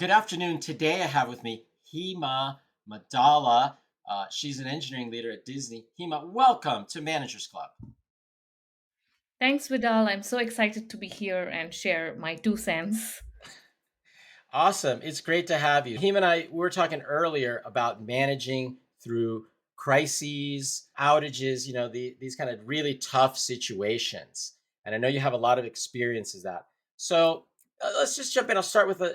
Good afternoon. Today I have with me Hema Madala. She's an engineering leader at Disney. Hema, welcome to Managers Club. Thanks, Vidal. I'm so excited to be here and share my 2 cents. Awesome. It's great to have you. Hema and I we were talking earlier about managing through crises, outages, these kind of really tough situations. And I know you have a lot of experiences that. So let's just jump in. I'll start with a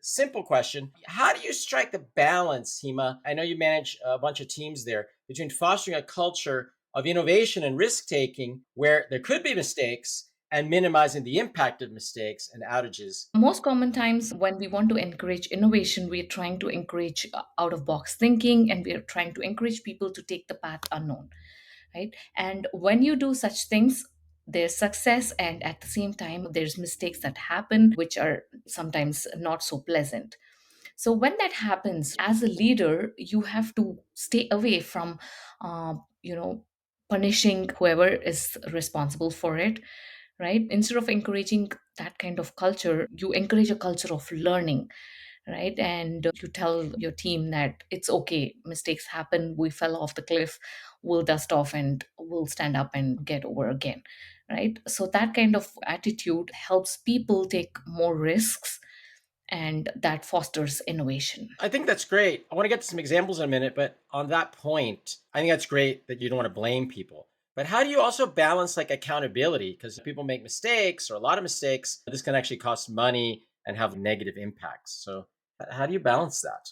simple question. How do you strike the balance, Hema? I know you manage a bunch of teams there between fostering a culture of innovation and risk taking where there could be mistakes and minimizing the impact of mistakes and outages. Most common times when we want to encourage innovation, we are trying to encourage out of box thinking and we are trying to encourage people to take the path unknown, right? And when you do such things, there's success, and at the same time, there's mistakes that happen, which are sometimes not so pleasant. So when that happens, as a leader, you have to stay away from, uh, you know, punishing whoever is responsible for it, right? Instead of encouraging that kind of culture, you encourage a culture of learning, right? And you tell your team that it's okay, mistakes happen, we fell off the cliff, we'll dust off and we'll stand up and get over again, right? So that kind of attitude helps people take more risks, and that fosters innovation. I think that's great. I want to get to some examples in a minute, but on that point, I think that's great that you don't want to blame people. But how do you also balance like accountability? Because people make mistakes or a lot of mistakes. This can actually cost money and have negative impacts. So, how do you balance that?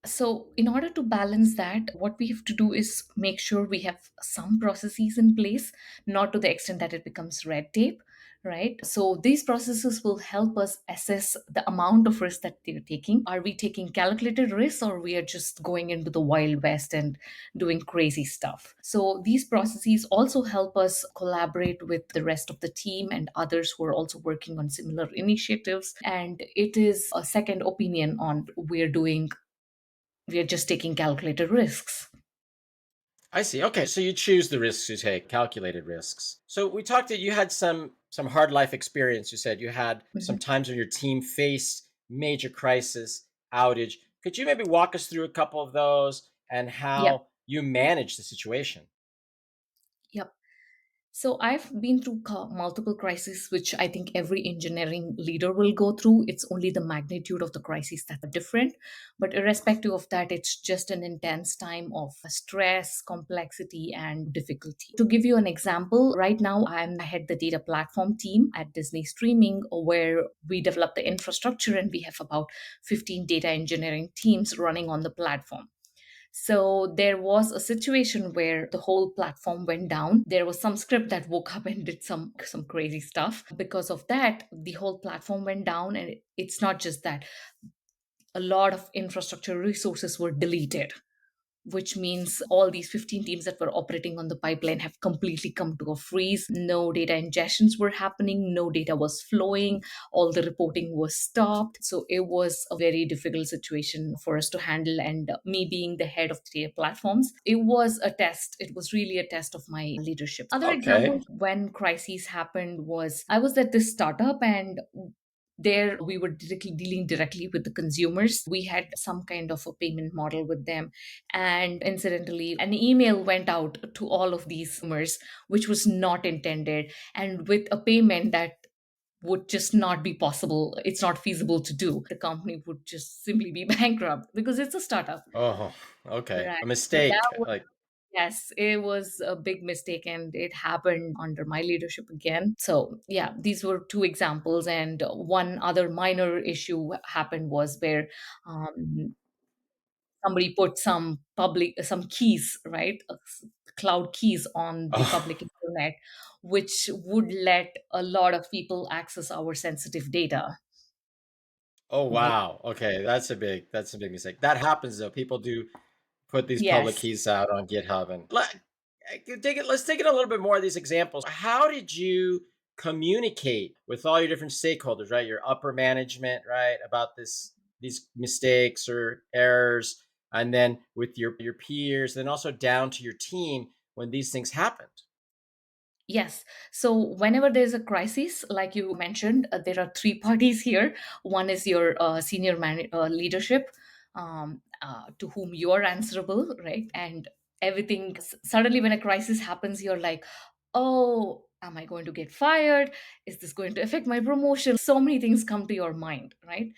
So, in order to balance that, what we have to do is make sure we have some processes in place, not to the extent that it becomes red tape, right? So, these processes will help us assess the amount of risk that they're taking. Are we taking calculated risks, or we are just going into the wild west and doing crazy stuff? So, these processes also help us collaborate with the rest of the team and others who are also working on similar initiatives. And it is a second opinion on we are just taking calculated risks. I see. Okay, so you choose the risks you take, calculated risks. So we talked that you had some hard life experience. You said you had some Mhm. times when your team faced major crisis, outage. Could you maybe walk us through a couple of those and Yep. how you managed the situation? Yep. So I've been through multiple crises, which I think every engineering leader will go through. It's only the magnitude of the crises that are different. But irrespective of that, it's just an intense time of stress, complexity, and difficulty. To give you an example, right now I head the data platform team at Disney Streaming, where we develop the infrastructure and we have about 15 data engineering teams running on the platform. So there was a situation where the whole platform went down. There was some script that woke up and did some crazy stuff. Because of that, the whole platform went down, and it's not just that. A lot of infrastructure resources were deleted, which means all these 15 teams that were operating on the pipeline have completely come to a freeze. No data ingestions were happening, no data was flowing, all the reporting was stopped. So it was a very difficult situation for us to handle. And me being the head of the data platforms, it was a test. It was really a test of my leadership. Other Okay. examples when crises happened was I was at this startup, and there we were dealing directly with the consumers. We had some kind of a payment model with them, and incidentally an email went out to all of these consumers which was not intended, and with a payment that would just not be possible. It's not feasible to do. The company would just simply be bankrupt because it's a startup. Oh, okay. Right. A So that mistake. was, Like, yes, it was a big mistake, and it happened under my leadership again. So yeah, these were two examples. And one other minor issue happened was where somebody put some keys, right, cloud keys on the oh, public internet, which would let a lot of people access our sensitive data, oh right? wow. Okay, that's a big mistake. That happens though. People do put these public Yes. keys out on GitHub and let's take it a little bit more of these examples. How did you communicate with all your different stakeholders, right? Your upper management, right, about these mistakes or errors, and then with your peers, then also down to your team when these things happened. Yes. So whenever there's a crisis, like you mentioned, there are three parties here. One is your senior leadership, to whom you are answerable, right? And everything suddenly, when a crisis happens, you're like, oh, am I going to get fired? Is this going to affect my promotion? So many things come to your mind, right?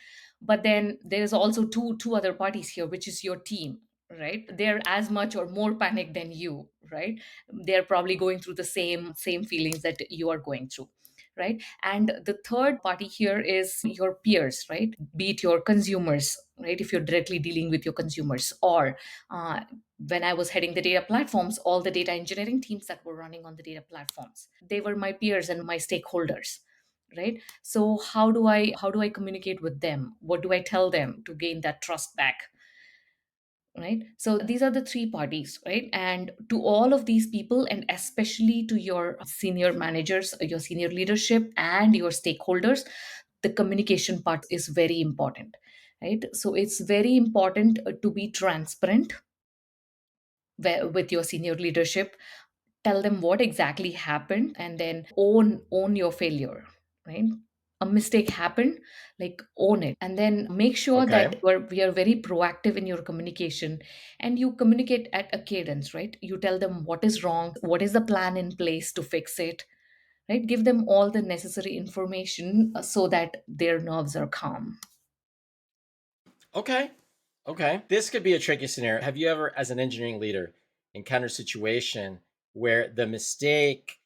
But then there's also two other parties here, which is your team, right? They're as much or more panicked than you, right? They're probably going through the same feelings that you are going through, right? And the third party here is your peers, right? Be it your consumers, right? If you're directly dealing with your consumers, or uh, when I was heading the data platforms, all the data engineering teams that were running on the data platforms, they were my peers and my stakeholders, right? So how do I communicate with them? What do I tell them to gain that trust back, right? So these are the three parties, right? And to all of these people, and especially to your senior managers, your senior leadership, and your stakeholders, the communication part is very important, right? So it's very important to be transparent with your senior leadership. Tell them what exactly happened, and then own your failure, right? A mistake happened, like own it, and then make sure that Okay. we are very proactive in your communication, and you communicate at a cadence, right? You tell them what is wrong, what is the plan in place to fix it, right? Give them all the necessary information so that their nerves are calm. Okay. Okay. This could be a tricky scenario. Have you ever, as an engineering leader, encountered a situation where the mistake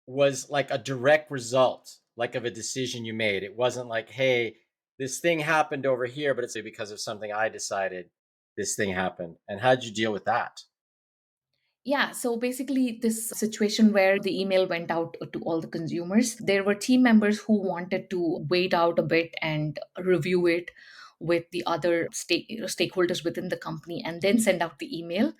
was like a direct result, like of a decision you made? It wasn't like, hey, this thing happened over here, but it's because of something I decided this thing happened. And how did you deal with that? Yeah, so basically, this situation where the email went out to all the consumers, there were team members who wanted to wait out a bit and review it with the other stakeholders within the company and then send out the email,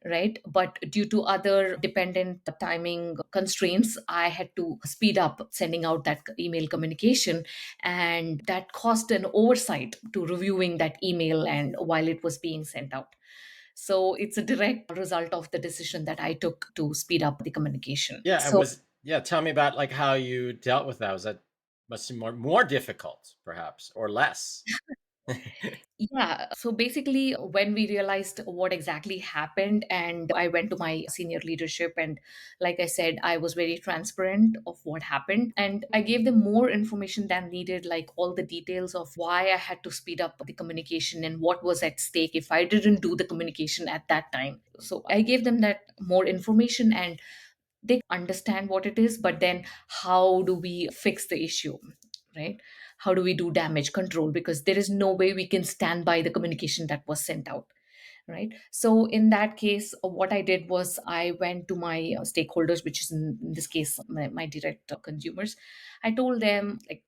right? But due to other dependent timing constraints, I had to speed up sending out that email communication. And that caused an oversight to reviewing that email and while it was being sent out. So it's a direct result of the decision that I took to speed up the communication. Yeah, and So was yeah, tell me about like how you dealt with that. Was that must be more difficult, perhaps, or less? yeah, so basically, when we realized what exactly happened, and I went to my senior leadership, and like I said, I was very transparent of what happened, and I gave them more information than needed, like all the details of why I had to speed up the communication and what was at stake if I didn't do the communication at that time. So I gave them that more information, and they understand what it is, but then how do we fix the issue, right? How do we do damage control, because there is no way we can stand by the communication that was sent out, right? So in that case, what I did was I went to my stakeholders, which is in this case my direct consumers. I told them, like,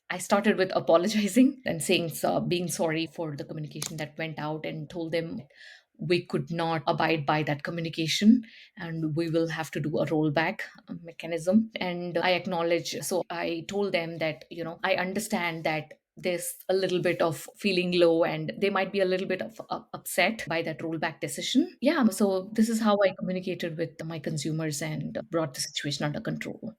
I started with apologizing and saying, so, being sorry for the communication that went out, and told them we could not abide by that communication and we will have to do a rollback mechanism. And I acknowledge, so I told them that, I understand that there's a little bit of feeling low and they might be a little bit of upset by that rollback decision. Yeah, so this is how I communicated with my consumers and brought the situation under control.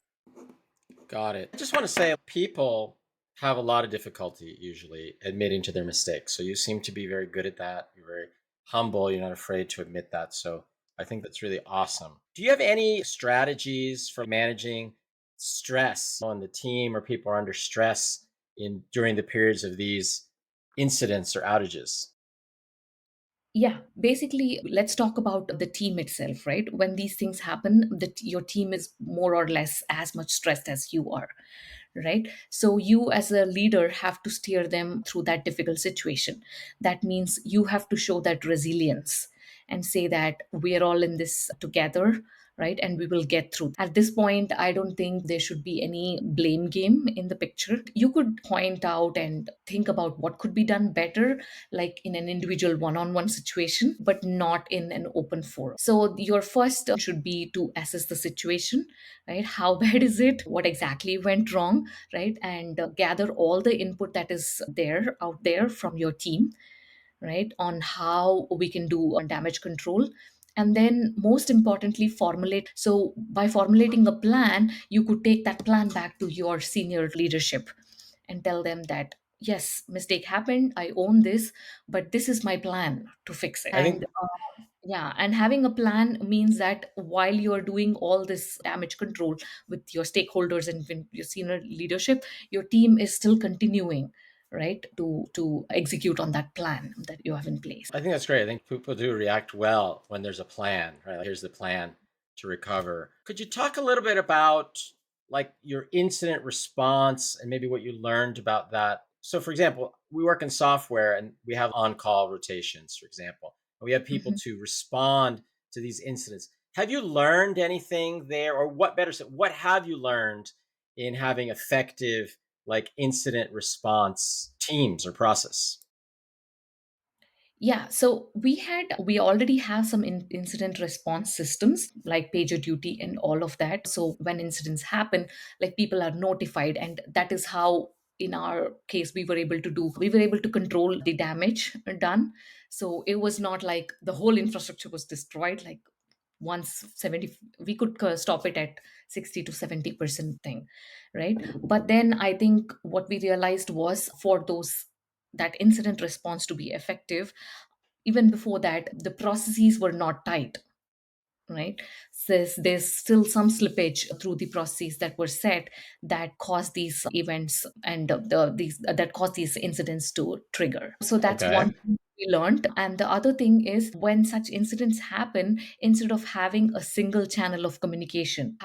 Got it. I just want to say people have a lot of difficulty usually admitting to their mistakes. So you seem to be very good at that. You're very humble. You're not afraid to admit that. So I think that's really awesome. Do you have any strategies for managing stress on the team or people are under stress in during the periods of these incidents or outages? Yeah, basically, let's talk about the team itself, right? When these things happen, that your team is more or less as much stressed as you are, right? So you as a leader have to steer them through that difficult situation. That means you have to show that resilience and say that we are all in this together, right? And we will get through. At this point, I don't think there should be any blame game in the picture. You could point out and think about what could be done better, like in an individual one-on-one situation, but not in an open forum. So your first should be to assess the situation, right? How bad is it? What exactly went wrong, right? And gather all the input that is there out there from your team, right, on how we can do damage control. And then most importantly, formulate. So by formulating a plan, you could take that plan back to your senior leadership and tell them that yes, mistake happened, I own this, but this is my plan to fix it. I And think yeah, and having a plan means that while you're doing all this damage control with your stakeholders and with your senior leadership, your team is still continuing, right, to execute on that plan that you have in place. I think that's great. I think people do react well when there's a plan, right? Like, here's the plan to recover. Could you talk a little bit about like your incident response and maybe what you learned about that? So, for example, we work in software and we have on-call rotations, for example. We have people Mhm. to respond to these incidents. Have you learned anything there, or what better said, what have you learned in having effective like incident response teams or process? Yeah, so we already have some incident response systems like PagerDuty and all of that. So when incidents happen, like people are notified, and that is how in our case we were able to control the damage done. So it was not like the whole infrastructure was destroyed. Like once 70, we could stop it at 60 to 70% thing, right? But then I think what we realized was for those that incident response to be effective, even before that the processes were not tight, right? There's still some slippage through the processes that were set that caused these events and these that caused these incidents to trigger. So that's Okay. one thing we learned. And the other thing is, when such incidents happen, instead of having a single channel of communication,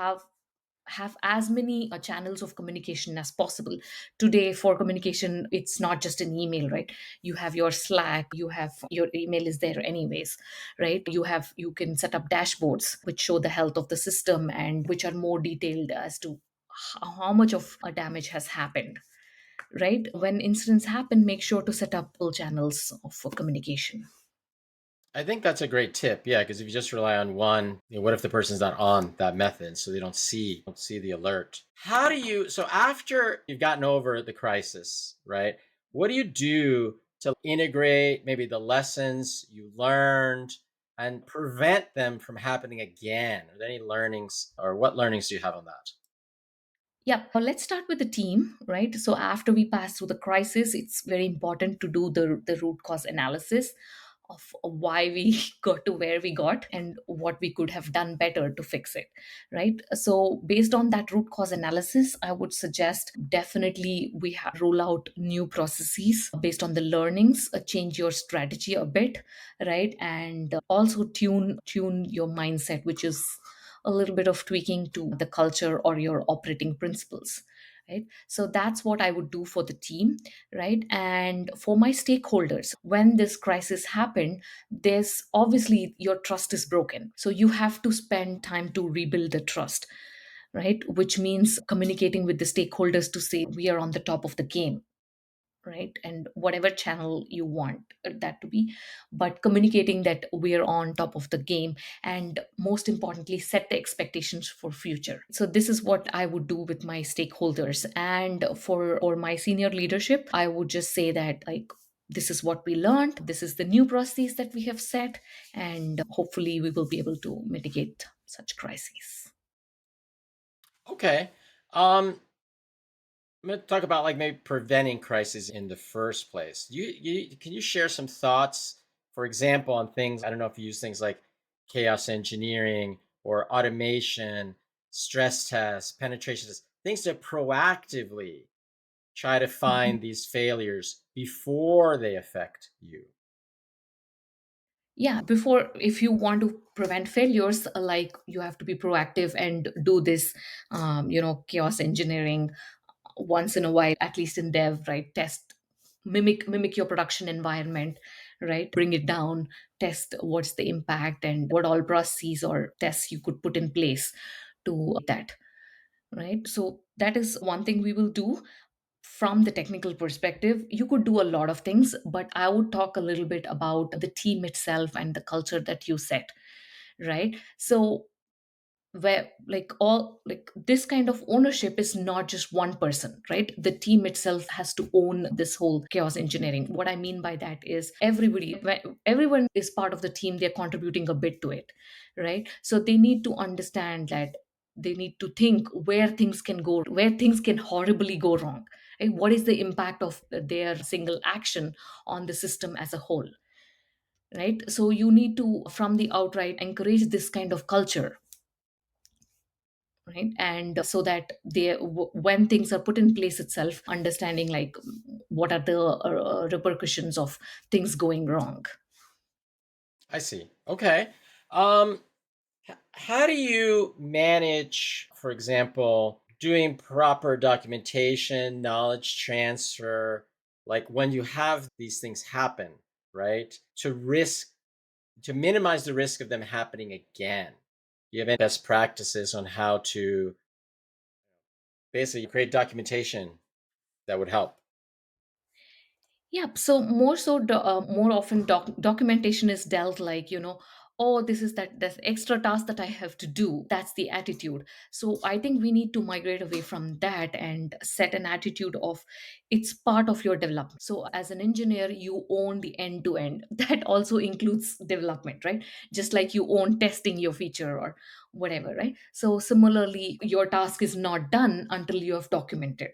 have as many channels of communication as possible. Today for communication, it's not just an email, right? You have your Slack, you have your email is there anyways, right? You can set up dashboards which show the health of the system and which are more detailed as to how much of a damage has happened, right? When incidents happen, make sure to set up all channels of communication. I think that's a great tip. Yeah, because if you just rely on one, what if the person's not on that method, so they don't see the alert? How do you? So after you've gotten over the crisis, right? What do you do to integrate maybe the lessons you learned and prevent them from happening again? Are there any learnings, or what learnings do you have on that? Yeah, well, let's start with the team, right? So after we pass through the crisis, it's very important to do the root cause analysis of why we got to where we got and what we could have done better to fix it, right? So based on that root cause analysis, I would suggest definitely roll out new processes based on the learnings, change your strategy a bit, right? And also tune your mindset, which is a little bit of tweaking to the culture or your operating principles, right? So that's what I would do for the team, right? And for my stakeholders, when this crisis happened, there's obviously your trust is broken, so you have to spend time to rebuild the trust, right? Which means communicating with the stakeholders to say we are on the top of the game, right? And whatever channel you want that to be, but communicating that we're on top of the game, and most importantly, set the expectations for future. So this is what I would do with my stakeholders. And for my senior leadership, I would just say that, like, this is what we learned, this is the new process that we have set, and hopefully we will be able to mitigate such crises. Okay. Um, I'm going to talk about like maybe preventing crises in the first place. Can you share some thoughts, for example, on things? I don't know if you use things like chaos engineering or automation, stress tests, penetration tests, things to proactively try to find these failures before they affect you. Yeah, before, if you want to prevent failures, like, you have to be proactive and do this, chaos engineering once in a while, at least in dev, right? Test, mimic your production environment, right? Bring it down, test what's the impact and what all processes or tests you could put in place to that, right? So that is one thing we will do. From the technical perspective, you could do a lot of things, but I would talk a little bit about the team itself and the culture that you set, right? So where like all like this kind of ownership is not just one person, right? The team itself has to own this whole chaos engineering. What I mean by that is everyone is part of the team, they're contributing a bit to it, right? So they need to understand that they need to think where things can go, where things can horribly go wrong, right? What is the impact of their single action on the system as a whole, right? So you need to from the outright encourage this kind of culture, right? And so that when things are put in place itself, understanding like what are the repercussions of things going wrong. I see. Okay. Um, how do you manage, for example, doing proper documentation, knowledge transfer, like when you have these things happen, right? To minimize the risk of them happening again. Do you have any best practices on how to basically create documentation that would help? Yeah, so more often documentation is dealt like, oh, this is that extra task that I have to do. That's the attitude. So I think we need to migrate away from that and set an attitude of it's part of your development. So as an engineer, you own the end to end. That also includes development, right? Just like you own testing your feature or whatever, right? So similarly, your task is not done until you have documented,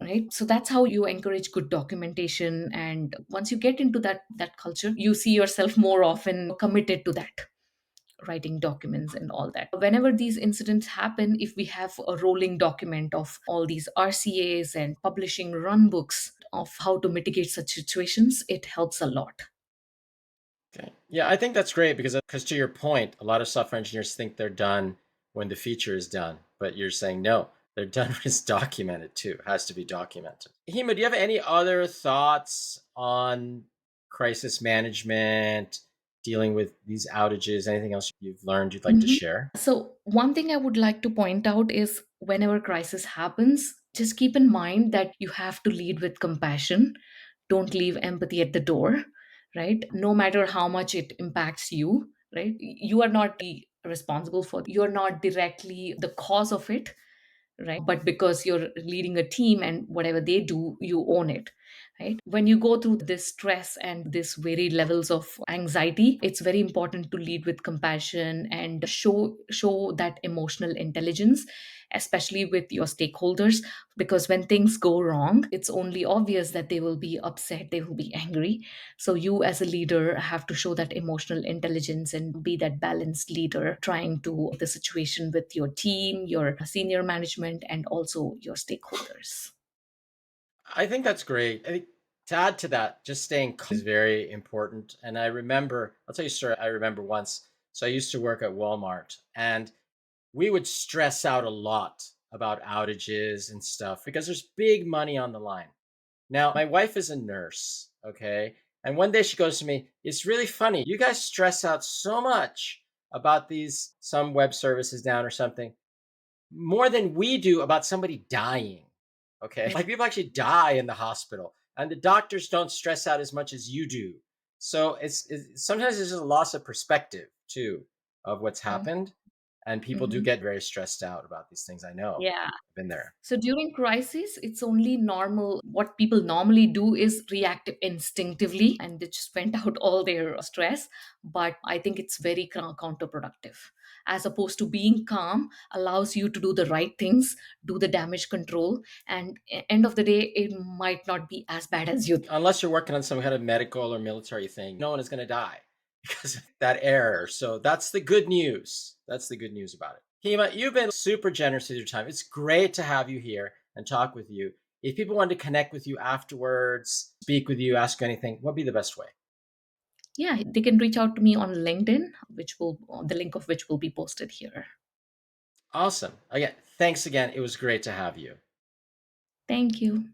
right? So that's how you encourage good documentation, and once you get into that culture, you see yourself more often committed to that, writing documents and all that. Whenever these incidents happen, if we have a rolling document of all these RCAs and publishing run books of how to mitigate such situations, it helps a lot. Okay. Yeah, I think that's great because to your point, a lot of software engineers think they're done when the feature is done, but you're saying no, they're done when it's documented too. It has to be documented. Hima, do you have any other thoughts on crisis management, dealing with these outages? Anything else you've learned you'd like to Mhm. share? So, one thing I would like to point out is whenever crisis happens, just keep in mind that you have to lead with compassion. Don't leave empathy at the door, right? No matter how much it impacts you, right? You are not responsible for, you're not directly the cause of it, right? But because you're leading a team and whatever they do, you own it, right? When you go through this stress and this varied levels of anxiety, it's very important to lead with compassion and show that emotional intelligence, especially with your stakeholders, because when things go wrong, it's only obvious that they will be upset, they will be angry. So you as a leader have to show that emotional intelligence and be that balanced leader, trying to the situation with your team, your senior management, and also your stakeholders. I think that's great. I think to add to that, just staying calm is very important. And I'll tell you a story. I remember once. So I used to work at Walmart, and we would stress out a lot about outages and stuff because there's big money on the line. Now, my wife is a nurse, okay? And one day she goes to me, "It's really funny. You guys stress out so much about these some web services down or something more than we do about somebody dying." Okay. Like people actually die in the hospital, and the doctors don't stress out as much as you do. So it's sometimes it's just a loss of perspective too of what's happened. And people do Mhm. get very stressed out about these things. I know. Yeah. I've been there. So during crisis, it's only normal. What people normally do is react instinctively and they just vent out all their stress. But I think it's very counterproductive. As opposed to being calm, allows you to do the right things, do the damage control, and end of the day, it might not be as bad as you. Unless you're working on some kind of medical or military thing, no one is going to die because of that error. So that's the good news. That's the good news about it. Hema, you've been super generous with your time. It's great to have you here and talk with you. If people wanted to connect with you afterwards, speak with you, ask you anything, what'd be the best way? Yeah, they can reach out to me on LinkedIn, which will the link of which will be posted here. Awesome. Again, thanks again. It was great to have you. Thank you.